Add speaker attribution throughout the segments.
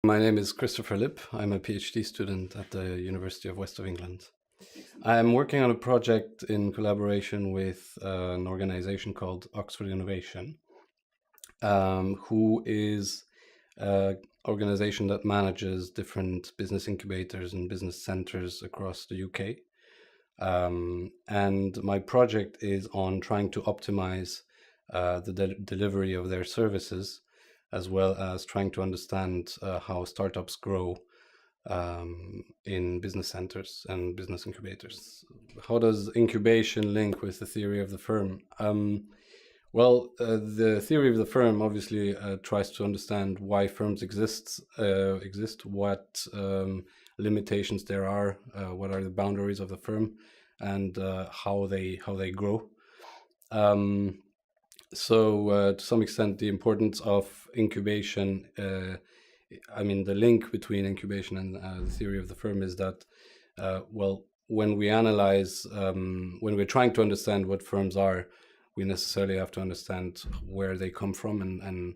Speaker 1: My name is Christopher Lipp. I'm a PhD student at the University of West of England. I'm working on a project in collaboration with an organization called Oxford Innovation, who is an organization that manages different business incubators and business centers across the UK. And my project is on trying to optimize the delivery of their services, as well as trying to understand how startups grow in business centers and business incubators. How does incubation link with the theory of the firm? The theory of the firm obviously tries to understand why firms exist, what limitations there are, what are the boundaries of the firm, and how they grow. To some extent, the importance of incubation, the link between incubation and the theory of the firm is that, when we analyze, when we're trying to understand what firms are, we necessarily have to understand where they come from and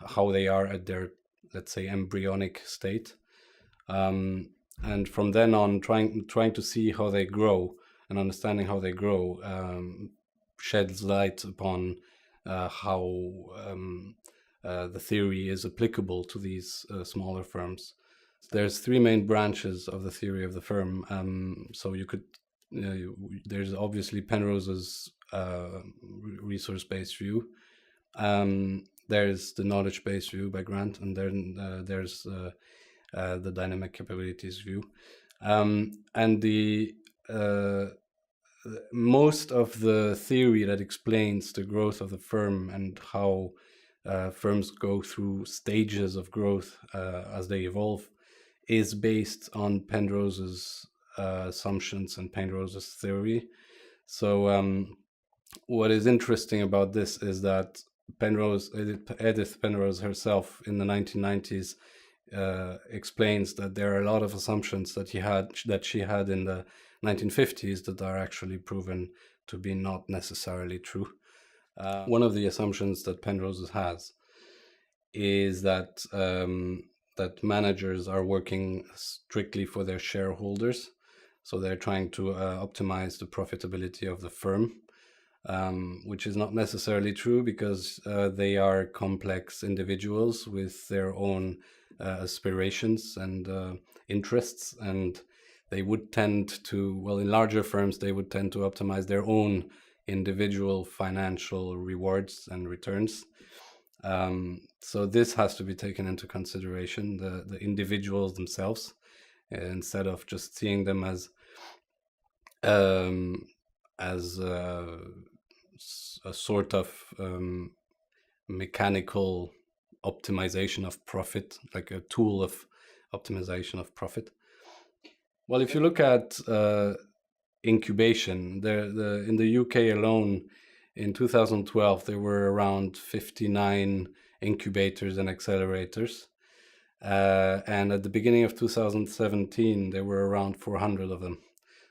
Speaker 1: how they are at their, let's say, embryonic state. And from then on, trying to see how they grow and understanding how they grow sheds light upon how the theory is applicable to these smaller firms. There's three main branches of the theory of the firm. There's obviously Penrose's resource-based view. There's the knowledge-based view by Grant, and then there's the dynamic capabilities view. And the most of the theory that explains the growth of the firm and how firms go through stages of growth as they evolve is based on Penrose's assumptions and Penrose's theory. So what is interesting about this is that Edith Penrose herself in the 1990s explains that there are a lot of assumptions that she had in the 1950s that are actually proven to be not necessarily true. One of the assumptions that Penrose has is that that managers are working strictly for their shareholders, so they're trying to optimize the profitability of the firm, which is not necessarily true because they are complex individuals with their own aspirations and interests, and they would tend to, in larger firms, they would tend to optimize their own individual financial rewards and returns. So this has to be taken into consideration, the individuals themselves, instead of just seeing them as a sort of mechanical optimization of profit, like a tool of optimization of profit. Well, if you look at incubation, in the UK alone, in 2012, there were around 59 incubators and accelerators. And at the beginning of 2017, there were around 400 of them.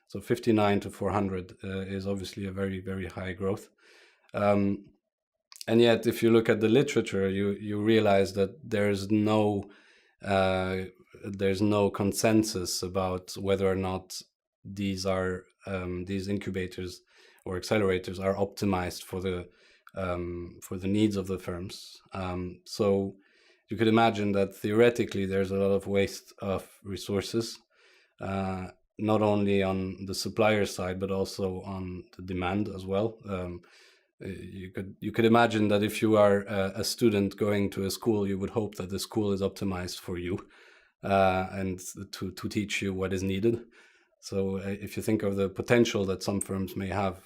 Speaker 1: So 59 to 400 is obviously a very, very high growth. And yet, if you look at the literature, you realize that there's no consensus about whether or not these incubators or accelerators are optimized for the needs of the firms. So you could imagine that theoretically there's a lot of waste of resources, not only on the supplier side but also on the demand as well. You could imagine that if you are a student going to a school, you would hope that the school is optimized for you and to teach you what is needed. So if you think of the potential that some firms may have,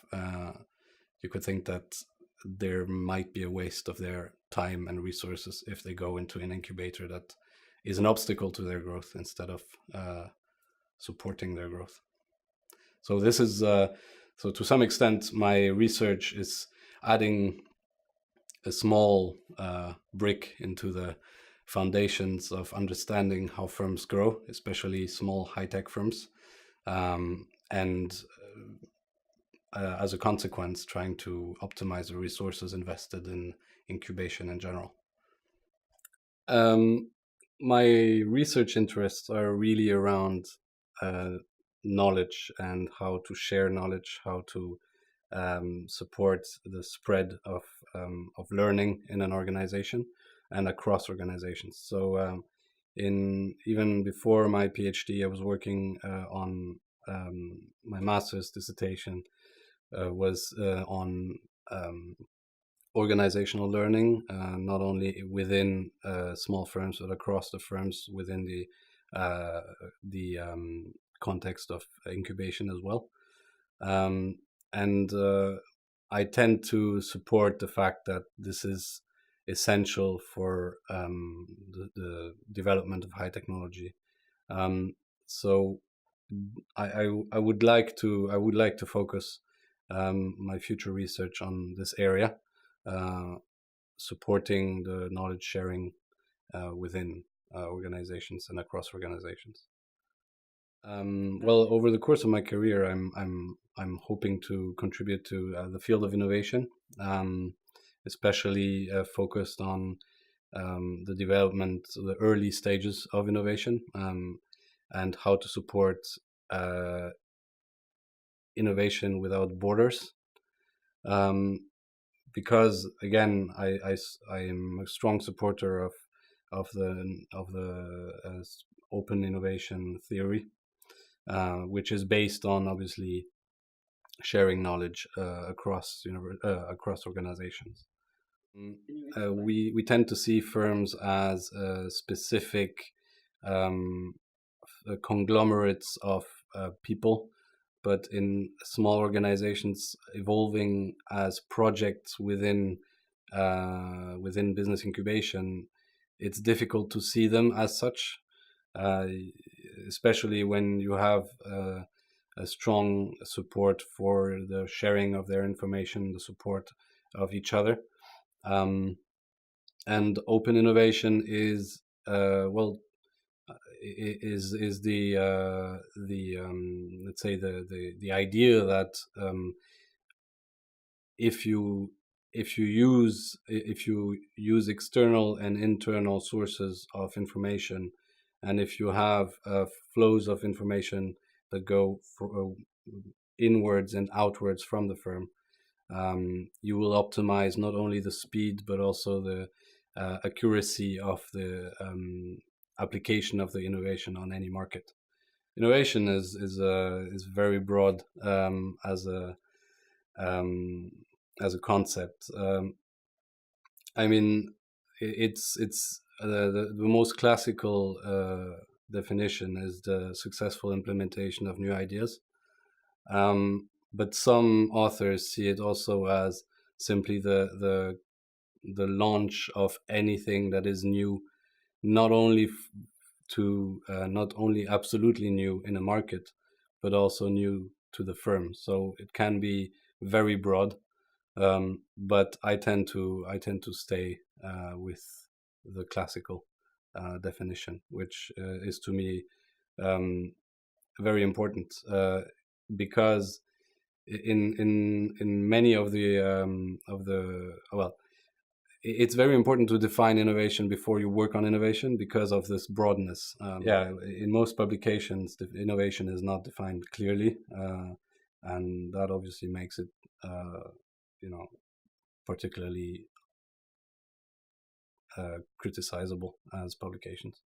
Speaker 1: you could think that there might be a waste of their time and resources if they go into an incubator that is an obstacle to their growth instead of supporting their growth. So this is so to some extent my research is adding a small brick into the foundations of understanding how firms grow, especially small high-tech firms, and as a consequence, trying to optimize the resources invested in incubation in general. my research interests are really around uh, knowledge and how to share knowledge, how to support the spread of learning in an organization and across organizations. So, in even before my PhD, I was working on my master's dissertation was on um, organizational learning, not only within small firms but across the firms within uh, the context of incubation as well. Um, and I tend to support the fact that this is essential for the development of high technology. Um, so I would like to focus my future research on this area, uh, supporting the knowledge sharing within organizations and across organizations. Well, over the course of my career, I'm hoping to contribute to the field of innovation, especially focused on the development, the early stages of innovation, and how to support uh, innovation without borders. Um, because again, I am a strong supporter of the open innovation theory, which is based on obviously sharing knowledge across organizations. We tend to see firms as specific um, conglomerates of people, but in small organizations evolving as projects within business incubation, it's difficult to see them as such, uh, especially when you have a strong support for the sharing of their information, the support of each other. Um, and open innovation is well is the let's say the idea that if you if you use external and internal sources of information, and if you have flows of information that go inwards and outwards from the firm, you will optimize not only the speed but also the accuracy of the application of the innovation on any market. Innovation is very broad um, as a concept. I mean, it's the most classical definition is the successful implementation of new ideas. But some authors see it also as simply the launch of anything that is new, not only not only absolutely new in a market, but also new to the firm. So it can be very broad, but I tend to stay with the classical definition, which is to me um, very important, because in many of the well, it's very important to define innovation before you work on innovation because of this broadness. Yeah, in most publications, the innovation is not defined clearly, and that obviously makes it, you know, particularly criticizable as publications.